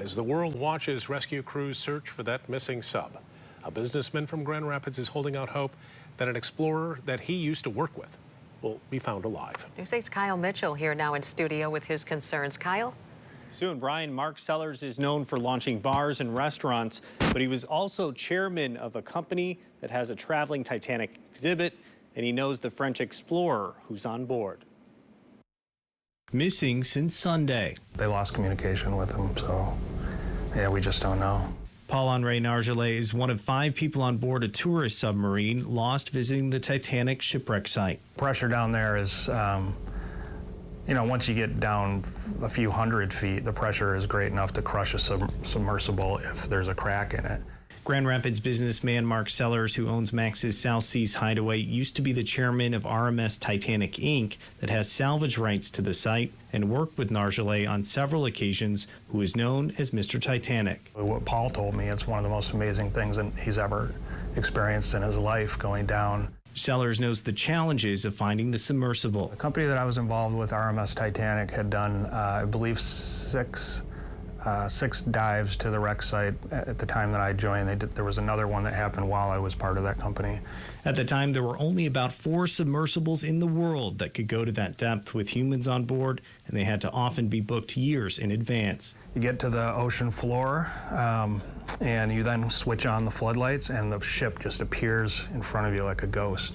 as the world watches rescue crews search for that missing sub. A businessman from Grand Rapids is holding out hope that an explorer that he used to work with will be found alive. News 8's Kyle Mitchell here now in studio with his concerns. Kyle? Soon, Brian, Mark Sellers is known for launching bars and restaurants, but he was also chairman of a company that has a traveling Titanic exhibit, and he knows the French explorer who's on board. Missing since Sunday. They lost communication with him, so yeah, we just don't know. Paul-Henri Nargeolet is one of 5 people on board a tourist submarine lost visiting the Titanic shipwreck site. Pressure down there is, you know, once you get down a few hundred feet, the pressure is great enough to crush a submersible if there's a crack in it. Grand Rapids businessman Mark Sellers, who owns Max's South Seas Hideaway, used to be the chairman of RMS Titanic Inc. that has salvage rights to the site and worked with Nargeolet on several occasions, who is known as Mr. Titanic. What Paul told me, it's one of the most amazing things that he's ever experienced in his life, going down. Sellers knows the challenges of finding the submersible. The company that I was involved with, RMS Titanic, had done, I believe, six dives to the wreck site at the time that I joined. There was another one that happened while I was part of that company. At the time, there were only about 4 submersibles in the world that could go to that depth with humans on board, and they had to often be booked years in advance. You get to the ocean floor, and you then switch on the floodlights, and the ship just appears in front of you like a ghost.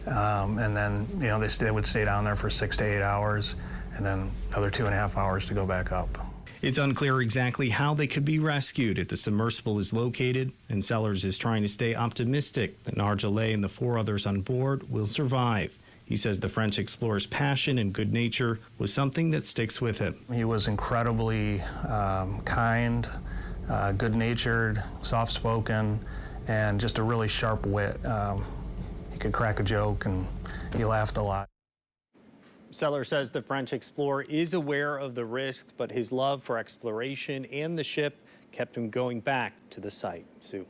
And then, you know, they would stay down there for 6 to 8 hours, and then another 2.5 hours to go back up. It's unclear exactly how they could be rescued if the submersible is located, and Sellers is trying to stay optimistic that Nargeolet and the 4 others on board will survive. He says the French explorer's passion and good nature was something that sticks with him. He was incredibly kind, good-natured, soft-spoken, and just a really sharp wit. He could crack a joke, and he laughed a lot. Sellers says the French explorer is aware of the risk, but his love for exploration and the ship kept him going back to the site. Sue.